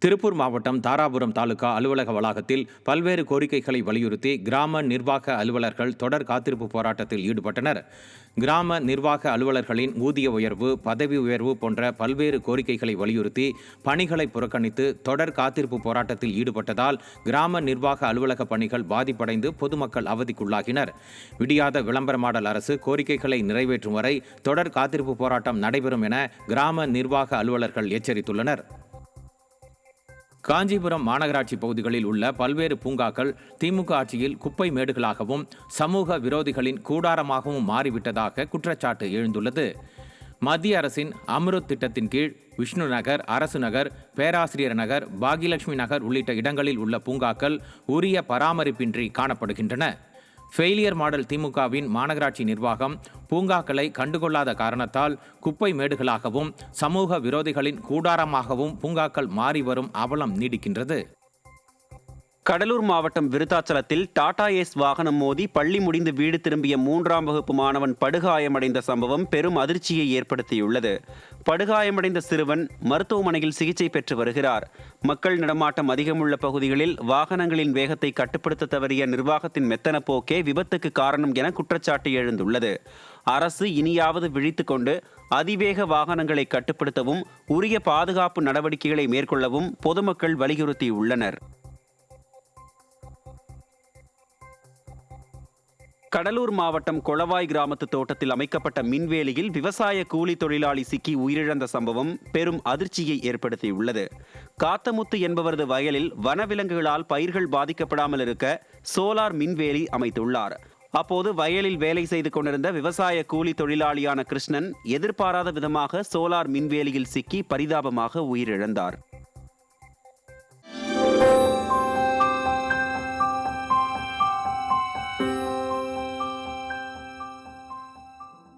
திருப்பூர் மாவட்டம் தாராபுரம் தாலுகா அலுவலக வளாகத்தில் பல்வேறு கோரிக்கைகளை வலியுறுத்தி கிராம நிர்வாக அலுவலர்கள் தொடர் காத்திருப்பு போராட்டத்தில் ஈடுபட்டனர். கிராம நிர்வாக அலுவலர்களின் ஊதிய உயர்வு, பதவி உயர்வு போன்ற பல்வேறு கோரிக்கைகளை வலியுறுத்தி பணிகளை புறக்கணித்து தொடர் காத்திருப்பு போராட்டத்தில் ஈடுபட்டதால் கிராம நிர்வாக அலுவலக பணிகள் பாதிப்படைந்து பொதுமக்கள் அவதிக்குள்ளாகினர். விடியாத விளம்பரமாடல் அரசு கோரிக்கைகளை நிறைவேற்றும் வரை தொடர் காத்திருப்பு போராட்டம் நடைபெறும் என கிராம நிர்வாக அலுவலர்கள் எச்சரித்துள்ளனர். காஞ்சிபுரம் மாநகராட்சி பகுதிகளில் உள்ள பல்வேறு பூங்காக்கள் திமுக ஆட்சியில் குப்பை மேடுகளாகவும் சமூக விரோதிகளின் கூடாரமாகவும் மாறிவிட்டதாக குற்றச்சாட்டு எழுந்துள்ளது. மத்திய அரசின் அம்ருத் திட்டத்தின் கீழ் விஷ்ணு நகர், அரசு நகர், பேராசிரியர் நகர், பாகியலட்சுமி நகர் உள்ளிட்ட இடங்களில் உள்ள பூங்காக்கள் உரிய பராமரிப்பின்றி காணப்படுகின்றன. ஃபெயிலியர் மாடல் திமுகவின் மாநகராட்சி நிர்வாகம் பூங்காக்களை கண்டுகொள்ளாத காரணத்தால் குப்பை மேடுகளாகவும் சமூக விரோதிகளின் கூடாரமாகவும் பூங்காக்கள் மாறி வரும் அவலம் நீடிக்கின்றது. கடலூர் மாவட்டம் விருத்தாச்சலத்தில் டாடா ஏஸ் வாகனம் மோதி பள்ளி முடிந்து வீடு திரும்பிய 3ஆம் வகுப்பு மாணவன் படுகாயமடைந்த சம்பவம் பெரும் அதிர்ச்சியை ஏற்படுத்தியுள்ளது. படுகாயமடைந்த சிறுவன் மருத்துவமனையில் சிகிச்சை பெற்று வருகிறார். மக்கள் நடமாட்டம் அதிகமுள்ள பகுதிகளில் வாகனங்களின் வேகத்தை கட்டுப்படுத்த தவறிய நிர்வாகத்தின் மெத்தன போக்கே விபத்துக்கு காரணம் என குற்றச்சாட்டு எழுந்துள்ளது. அரசு இனியாவது விழித்துக் கொண்டு அதிவேக வாகனங்களை கட்டுப்படுத்தவும் உரிய பாதுகாப்பு நடவடிக்கைகளை மேற்கொள்ளவும் பொதுமக்கள் வலியுறுத்தியுள்ளனர். கடலூர் மாவட்டம் கொளவாய் கிராமத்து தோட்டத்தில் அமைக்கப்பட்ட மின்வேலியில் விவசாய கூலி தொழிலாளி சிக்கி உயிரிழந்த சம்பவம் பெரும் அதிர்ச்சியை ஏற்படுத்தியுள்ளது. காத்தமுத்து என்பவரது வயலில் வனவிலங்குகளால் பயிர்கள் பாதிக்கப்படாமல் இருக்க சோலார் மின்வேலி அமைத்துள்ளார். அப்போது வயலில் வேலை செய்து கொண்டிருந்த விவசாய கூலி தொழிலாளியான கிருஷ்ணன் எதிர்பாராத விதமாக சோலார் மின்வேலியில் சிக்கி பரிதாபமாக உயிரிழந்தார்.